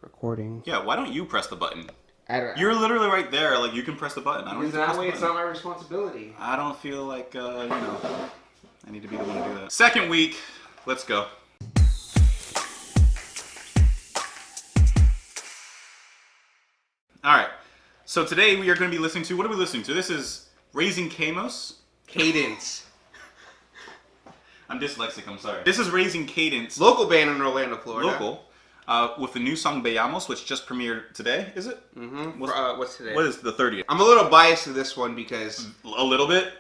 recording. Yeah, why don't you press the button? I don't. You're literally right there. Like, you can press the button. I don't need to press the It's button. not my responsibility. I don't feel like, I need to be the one to do that. Second week. Let's go. All right. So today we are going to be listening to, what are we listening to? This is Raising Camos. Cadence. I'm dyslexic, I'm sorry. This is Raising Cadence. Local band in Orlando, Florida. Local. With the new song Veamos, which just premiered today, is it? Mm-hmm. What's today? What is the 30th? I'm a little biased to this one because A little bit?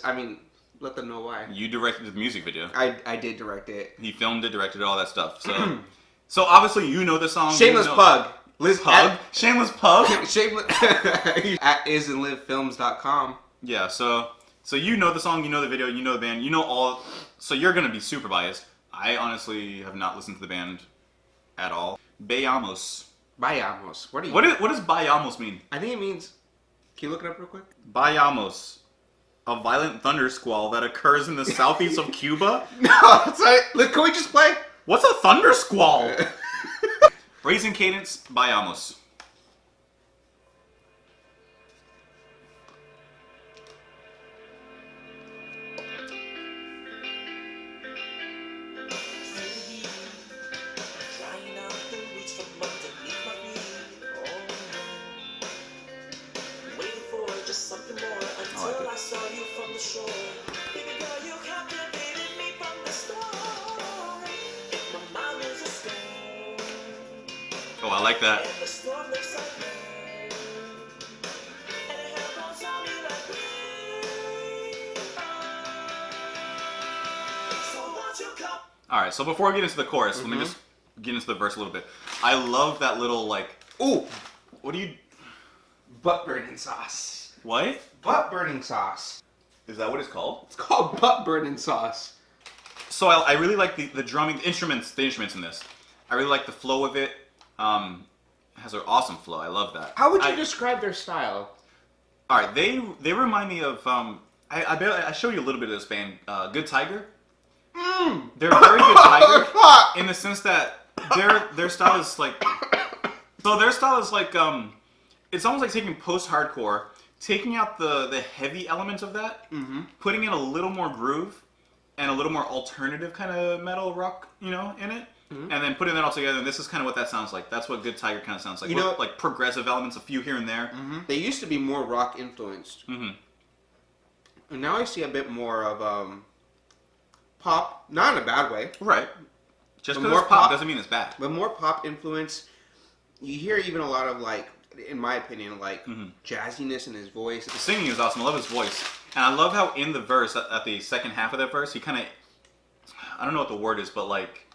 I mean, let them know why. You directed the music video. I did direct it. He filmed it, directed it, all that stuff. So, so obviously you know the song. Shameless Pug. Pug? Shameless Pug? Shameless at isandlivefilms.com. Yeah, so you know the song, you know the video, you know the band, you know all. So you're gonna be super biased. I honestly have not listened to the band at all. Veamos. Vayamos. What What does Veamos mean? I think it means. Can you look it up real quick? Veamos. A violent thunder squall that occurs in the southeast of Cuba? No, it's like, look, can we just play? What's a thunder squall? Raising Cadence, Veamos. Oh, I like that. Alright, so before we get into the chorus, let me just get into the verse a little bit. I love that little, like... Ooh! What do you... Butt burning sauce. What? Butt burning sauce. Is that what it's called? It's called butt burning sauce. So I really like the drumming, the instruments in this. I really like the flow of it. It has an awesome flow. I love that. How would you describe their style? Alright, they remind me of... I showed you a little bit of this band, Good Tiger. They're very Good Tiger in the sense that their style is like... So their style is like... It's almost like taking post-hardcore, taking out the heavy elements of that, putting in a little more groove, and a little more alternative kind of metal rock, in it. And then putting that all together, and this is kind of what that sounds like. That's what Good Tiger kind of sounds like. Like progressive elements, a few here and there. They used to be more rock influenced. And now I see a bit more of pop, not in a bad way. Right. Just because more it's pop pop doesn't mean it's bad. But more pop influence. You hear even a lot of, like, in my opinion, like jazziness in his voice. The singing is awesome. I love his voice. And I love how in the verse, at the second half of that verse, he kind of, I don't know what the word is, but like...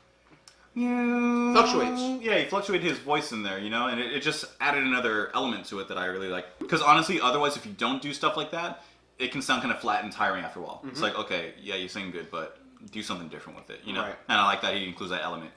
Fluctuates. Yeah, he fluctuated his voice in there, and it just added another element to it that I really like. Because honestly, otherwise, if you don't do stuff like that, it can sound kind of flat and tiring after a while. It's like, okay, yeah, you sing good, but do something different with it, Right. And I like that he includes that element.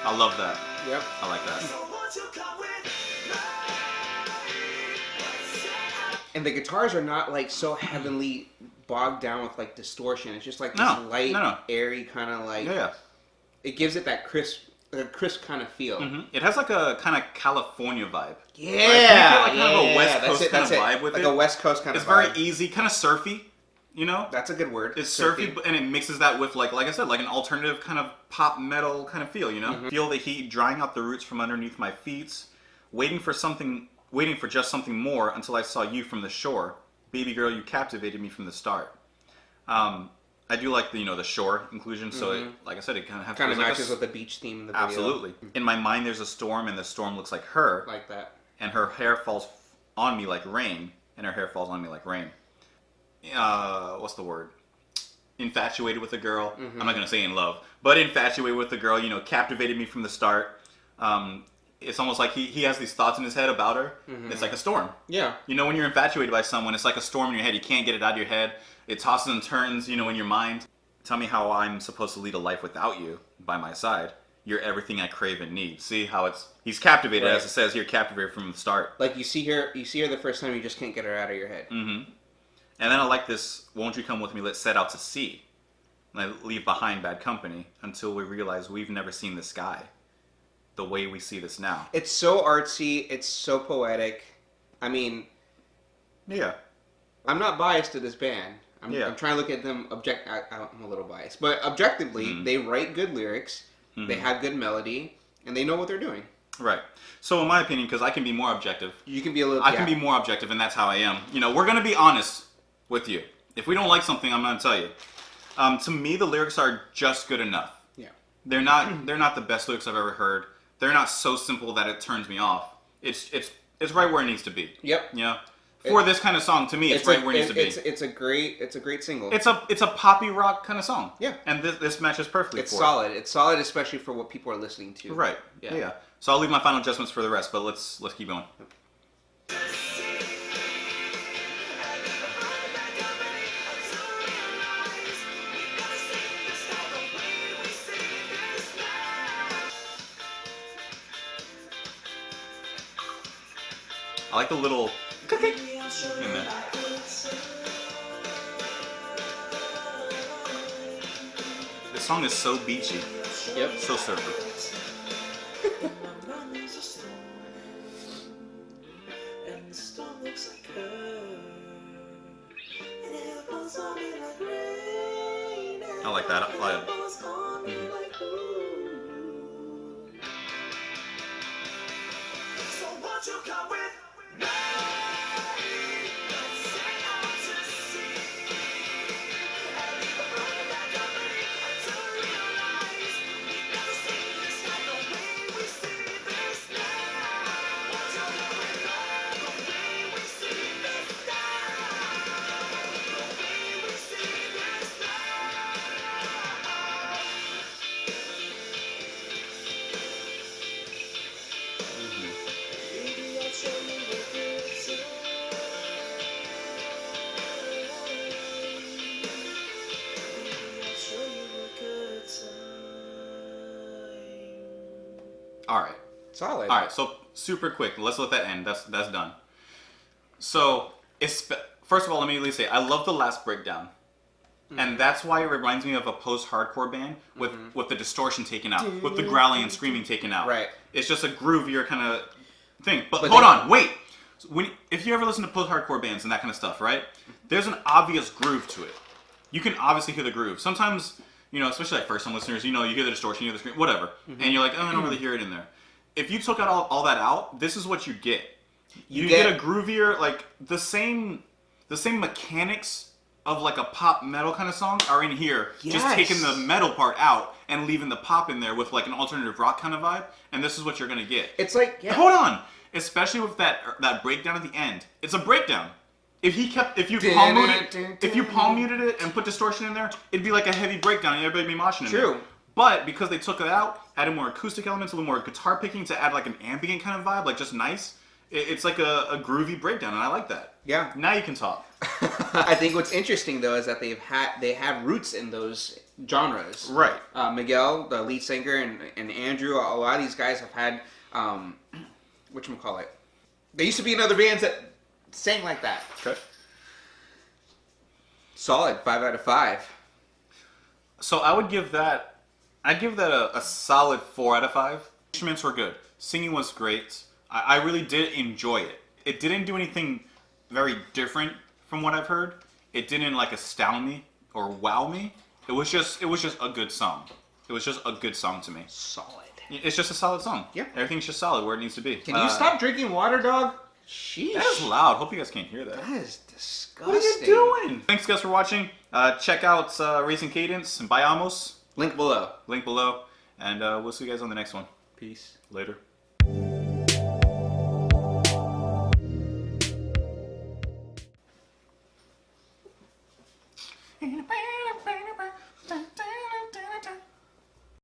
I love that. Yep. I like that. And the guitars are not like so heavily bogged down with like distortion. It's just like this light, airy kind of like. Yeah. It gives it that crisp kind of feel. It has like a kind of California vibe. Yeah. Right? You get like kind of a West Coast kind of vibe with it. Like a West Coast kind of vibe. It's very easy, kind of surfy. That's a good word. It's surfy, and it mixes that with like I said, like an alternative kind of pop metal kind of feel. Feel the heat drying out the roots from underneath my feet, waiting for just something more until I saw you from the shore. Baby girl, you captivated me from the start. I I do like the the shore inclusion. So it, like I said, it kind of Kind of like matches with the beach theme in the video. absolutely. In my mind, there's a storm, and the storm looks like her, Like that. and her hair falls on me like rain, and her hair falls on me like rain. What's the word? Infatuated with a girl. I'm not gonna say in love, but infatuated with the girl. Captivated me from the start. It's almost like he has these thoughts in his head about her. It's like a storm. Yeah. When you're infatuated by someone, it's like a storm in your head. You can't get it out of your head. It tosses and turns, in your mind. Tell me how I'm supposed to lead a life without you by my side. You're everything I crave and need. See how he's captivated, Right. as it says here, captivated from the start. Like you see her the first time, you just can't get her out of your head. And then I like this, won't you come with me, let's set out to sea. And I leave behind bad company until we realize we've never seen the sky the way we see this now. It's so artsy. It's so poetic. I mean, Yeah. I'm not biased to this band. I'm Yeah. trying to look at them I'm a little biased, but objectively, they write good lyrics. They have good melody, and they know what they're doing. Right. So in my opinion, because I can be more objective, You can be a little. I can be more objective, and that's how I am. We're going to be honest with you. If we don't like something, I'm going to tell you. To me, the lyrics are just good enough. Yeah. They're not the best lyrics I've ever heard. They're not so simple that it turns me off. It's right where it needs to be. Yep. For this kind of song, to me, it's right where it needs to be. It's a great single. It's a poppy rock kind of song. Yeah. And this matches perfectly. It's for solid. It's solid, especially for what people are listening to. it. Right. Yeah. So I'll leave my final adjustments for the rest, but let's keep going. I like the little in there. This song is so beachy, Yep. so surfer. I like that. All right. Solid. All right, so super quick. Let's let that end. That's done. So, first of all, let me at least say I love the last breakdown, and that's why it reminds me of a post-hardcore band with the distortion taken out, with the growling and screaming taken out. Right. It's just a groovier kind of thing. But then- hold on, wait. If you ever listen to post-hardcore bands and that kind of stuff, right? There's an obvious groove to it. You can obviously hear the groove. Sometimes, especially like first-time listeners, you hear the distortion, you hear the scream, whatever, and you're like, oh, I don't really hear it in there. If you took out all that out, this is what you get. You get a groovier, like the same mechanics of like a pop metal kind of song are in here. Yes. Just taking the metal part out and leaving the pop in there with like an alternative rock kind of vibe, and this is what you're gonna get. It's like, yeah. Hold on, especially with that breakdown at the end. It's a breakdown. If you palm muted it and put distortion in there, it'd be like a heavy breakdown and everybody'd be moshing in there. True. But because they took it out, added more acoustic elements, a little more guitar picking to add like an ambient kind of vibe, like just nice. It's like a groovy breakdown, and I like that. Yeah. Now you can talk. I think what's interesting though is that they have roots in those genres. Right. Miguel, the lead singer, and Andrew, a lot of these guys have had whatchamacallit. They used to be in other bands that sang like that. Okay. Solid, 5 out of 5. So I would give that. I'd give that a solid 4 out of 5. Instruments were good. Singing was great. I really did enjoy it. It didn't do anything very different from what I've heard. It didn't like astound me or wow me. It was just a good song. It was just a good song to me. Solid. It's just a solid song. Yeah. Everything's just solid where it needs to be. Can you stop drinking water, dog? Sheesh. That is loud. Hope you guys can't hear that. That is disgusting. What are you doing? Thanks guys for watching. Check out Racing Cadence and Biamos. Link below. Link below. And we'll see you guys on the next one. Peace. Later.